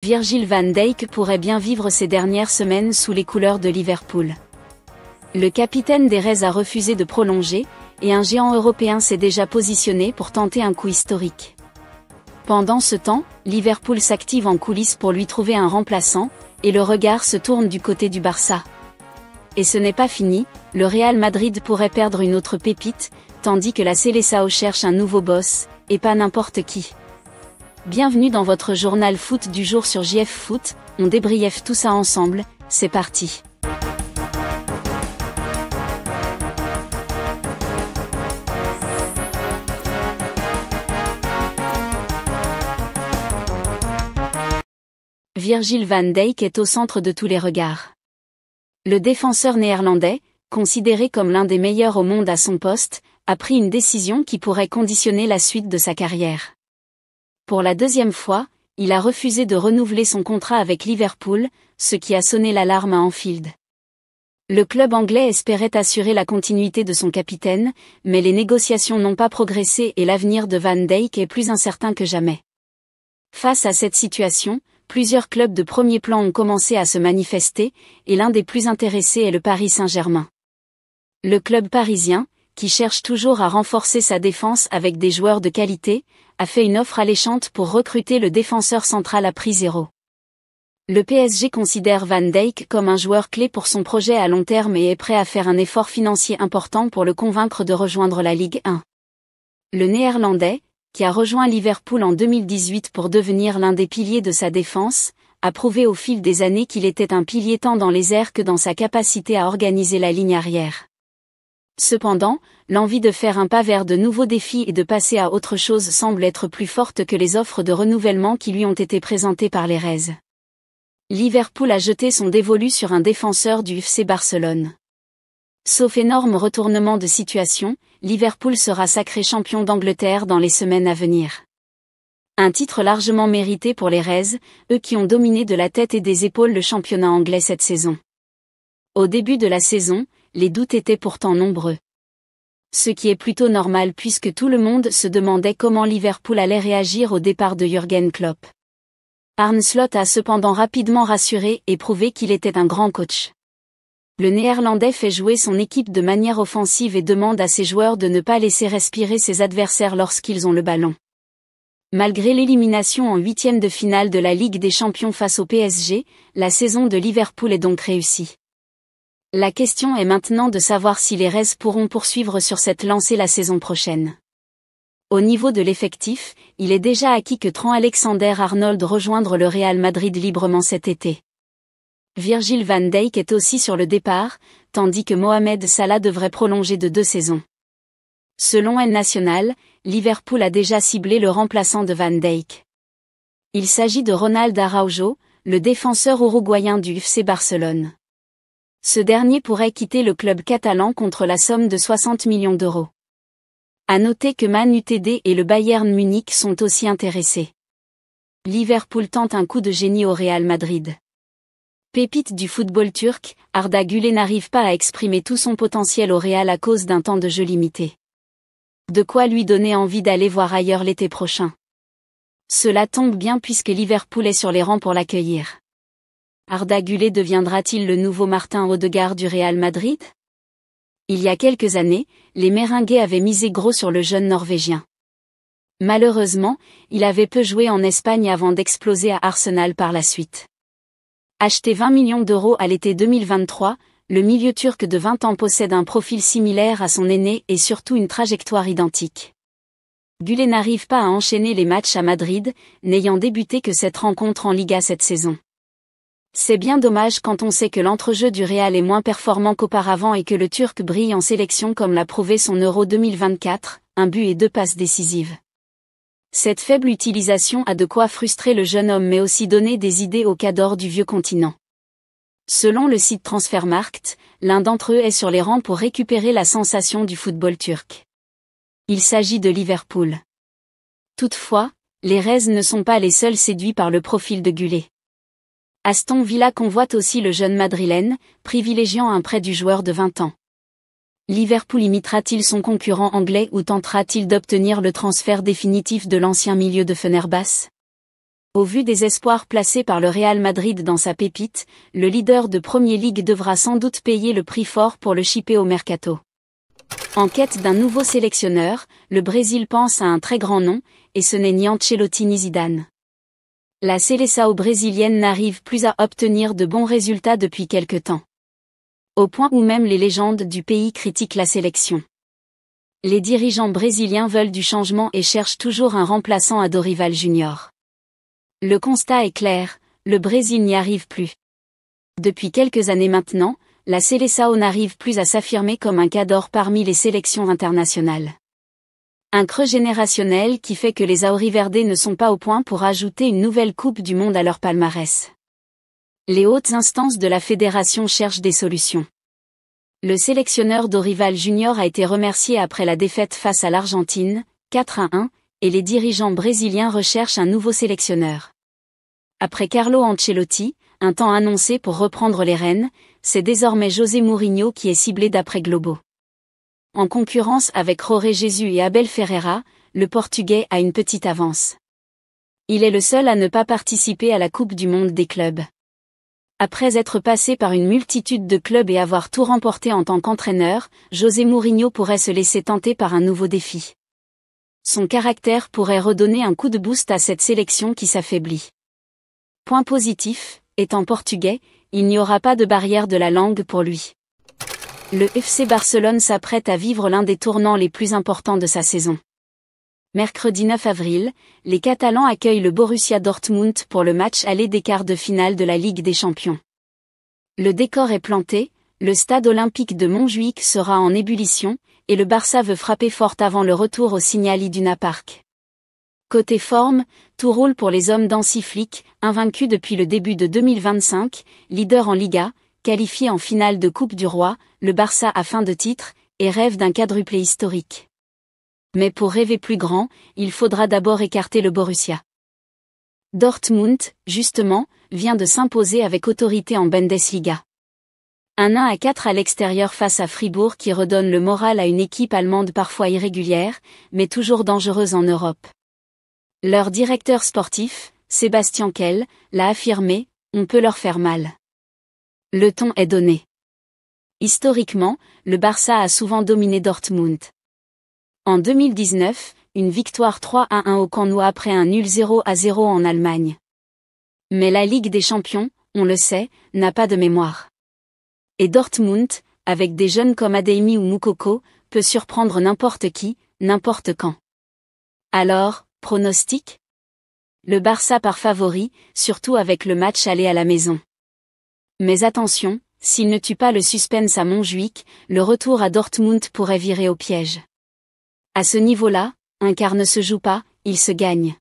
Virgil van Dijk pourrait bien vivre ces dernières semaines sous les couleurs de Liverpool. Le capitaine des Reds a refusé de prolonger, et un géant européen s'est déjà positionné pour tenter un coup historique. Pendant ce temps, Liverpool s'active en coulisses pour lui trouver un remplaçant, et le regard se tourne du côté du Barça. Et ce n'est pas fini, le Real Madrid pourrait perdre une autre pépite, tandis que la Seleção cherche un nouveau boss, et pas n'importe qui. Bienvenue dans votre journal foot du jour sur JF Foot, on débriefe tout ça ensemble, c'est parti. Virgil van Dijk est au centre de tous les regards. Le défenseur néerlandais, considéré comme l'un des meilleurs au monde à son poste, a pris une décision qui pourrait conditionner la suite de sa carrière. Pour la deuxième fois, il a refusé de renouveler son contrat avec Liverpool, ce qui a sonné l'alarme à Anfield. Le club anglais espérait assurer la continuité de son capitaine, mais les négociations n'ont pas progressé et l'avenir de Van Dijk est plus incertain que jamais. Face à cette situation, plusieurs clubs de premier plan ont commencé à se manifester, et l'un des plus intéressés est le Paris Saint-Germain. Le club parisien, qui cherche toujours à renforcer sa défense avec des joueurs de qualité, a fait une offre alléchante pour recruter le défenseur central à prix zéro. Le PSG considère Van Dijk comme un joueur clé pour son projet à long terme et est prêt à faire un effort financier important pour le convaincre de rejoindre la Ligue 1. Le Néerlandais, qui a rejoint Liverpool en 2018 pour devenir l'un des piliers de sa défense, a prouvé au fil des années qu'il était un pilier tant dans les airs que dans sa capacité à organiser la ligne arrière. Cependant, l'envie de faire un pas vers de nouveaux défis et de passer à autre chose semble être plus forte que les offres de renouvellement qui lui ont été présentées par les Reds. Liverpool a jeté son dévolu sur un défenseur du FC Barcelone. Sauf énorme retournement de situation, Liverpool sera sacré champion d'Angleterre dans les semaines à venir. Un titre largement mérité pour les Reds, eux qui ont dominé de la tête et des épaules le championnat anglais cette saison. Au début de la saison, les doutes étaient pourtant nombreux. Ce qui est plutôt normal puisque tout le monde se demandait comment Liverpool allait réagir au départ de Jürgen Klopp. Arne Slot a cependant rapidement rassuré et prouvé qu'il était un grand coach. Le Néerlandais fait jouer son équipe de manière offensive et demande à ses joueurs de ne pas laisser respirer ses adversaires lorsqu'ils ont le ballon. Malgré l'élimination en huitième de finale de la Ligue des Champions face au PSG, la saison de Liverpool est donc réussie. La question est maintenant de savoir si les Reds pourront poursuivre sur cette lancée la saison prochaine. Au niveau de l'effectif, il est déjà acquis que Trent Alexander-Arnold rejoindre le Real Madrid librement cet été. Virgil van Dijk est aussi sur le départ, tandis que Mohamed Salah devrait prolonger de 2 saisons. Selon El Nacional, Liverpool a déjà ciblé le remplaçant de Van Dijk. Il s'agit de Ronald Araujo, le défenseur uruguayen du FC Barcelone. Ce dernier pourrait quitter le club catalan contre la somme de 60 millions d'euros. À noter que Man Utd et le Bayern Munich sont aussi intéressés. Liverpool tente un coup de génie au Real Madrid. Pépite du football turc, Arda Güler n'arrive pas à exprimer tout son potentiel au Real à cause d'un temps de jeu limité. De quoi lui donner envie d'aller voir ailleurs l'été prochain. Cela tombe bien puisque Liverpool est sur les rangs pour l'accueillir. Arda Güler deviendra-t-il le nouveau Martin Odegaard du Real Madrid? Il y a quelques années, les Merengues avaient misé gros sur le jeune Norvégien. Malheureusement, il avait peu joué en Espagne avant d'exploser à Arsenal par la suite. Acheté 20 millions d'euros à l'été 2023, le milieu turc de 20 ans possède un profil similaire à son aîné et surtout une trajectoire identique. Güler n'arrive pas à enchaîner les matchs à Madrid, n'ayant débuté que cette rencontre en Liga cette saison. C'est bien dommage quand on sait que l'entrejeu du Real est moins performant qu'auparavant et que le Turc brille en sélection comme l'a prouvé son Euro 2024, un but et 2 passes décisives. Cette faible utilisation a de quoi frustrer le jeune homme mais aussi donner des idées aux cadors du vieux continent. Selon le site Transfermarkt, l'un d'entre eux est sur les rangs pour récupérer la sensation du football turc. Il s'agit de Liverpool. Toutefois, les Reds ne sont pas les seuls séduits par le profil de Güler. Aston Villa convoite aussi le jeune madrilène, privilégiant un prêt du joueur de 20 ans. Liverpool imitera-t-il son concurrent anglais ou tentera-t-il d'obtenir le transfert définitif de l'ancien milieu de Fenerbahçe? Au vu des espoirs placés par le Real Madrid dans sa pépite, le leader de Premier League devra sans doute payer le prix fort pour le shipper au mercato. En quête d'un nouveau sélectionneur, le Brésil pense à un très grand nom, et ce n'est ni Ancelotti ni Zidane. La Seleção brésilienne n'arrive plus à obtenir de bons résultats depuis quelque temps. Au point où même les légendes du pays critiquent la sélection. Les dirigeants brésiliens veulent du changement et cherchent toujours un remplaçant à Dorival Junior. Le constat est clair, le Brésil n'y arrive plus. Depuis quelques années maintenant, la Seleção n'arrive plus à s'affirmer comme un cadre parmi les sélections internationales. Un creux générationnel qui fait que les Auriverdés ne sont pas au point pour ajouter une nouvelle Coupe du Monde à leur palmarès. Les hautes instances de la fédération cherchent des solutions. Le sélectionneur Dorival Junior a été remercié après la défaite face à l'Argentine, 4-1, et les dirigeants brésiliens recherchent un nouveau sélectionneur. Après Carlo Ancelotti, un temps annoncé pour reprendre les rênes, c'est désormais José Mourinho qui est ciblé d'après Globo. En concurrence avec Jorge Jesus et Abel Ferreira, le Portugais a une petite avance. Il est le seul à ne pas participer à la Coupe du Monde des clubs. Après être passé par une multitude de clubs et avoir tout remporté en tant qu'entraîneur, José Mourinho pourrait se laisser tenter par un nouveau défi. Son caractère pourrait redonner un coup de boost à cette sélection qui s'affaiblit. Point positif, étant portugais, il n'y aura pas de barrière de la langue pour lui. Le FC Barcelone s'apprête à vivre l'un des tournants les plus importants de sa saison. Mercredi 9 avril, les Catalans accueillent le Borussia Dortmund pour le match aller des quarts de finale de la Ligue des Champions. Le décor est planté, le stade olympique de Montjuïc sera en ébullition, et le Barça veut frapper fort avant le retour au Signal Iduna Park. Côté forme, tout roule pour les hommes d'Hansi Flick, invaincus depuis le début de 2025, leader en Liga, qualifié en finale de Coupe du Roi, le Barça a faim de titre, et rêve d'un quadruplé historique. Mais pour rêver plus grand, il faudra d'abord écarter le Borussia. Dortmund, justement, vient de s'imposer avec autorité en Bundesliga. Un 1-4 à l'extérieur face à Fribourg qui redonne le moral à une équipe allemande parfois irrégulière, mais toujours dangereuse en Europe. Leur directeur sportif, Sébastien Kehl, l'a affirmé, on peut leur faire mal. Le ton est donné. Historiquement, le Barça a souvent dominé Dortmund. En 2019, une victoire 3-1 au Camp Nou après un nul 0-0 en Allemagne. Mais la Ligue des Champions, on le sait, n'a pas de mémoire. Et Dortmund, avec des jeunes comme Adeyemi ou Moukoko, peut surprendre n'importe qui, n'importe quand. Alors, pronostic ? Le Barça part favori, surtout avec le match aller à la maison. Mais attention, s'il ne tue pas le suspense à Montjuïc, le retour à Dortmund pourrait virer au piège. À ce niveau-là, un quart ne se joue pas, il se gagne.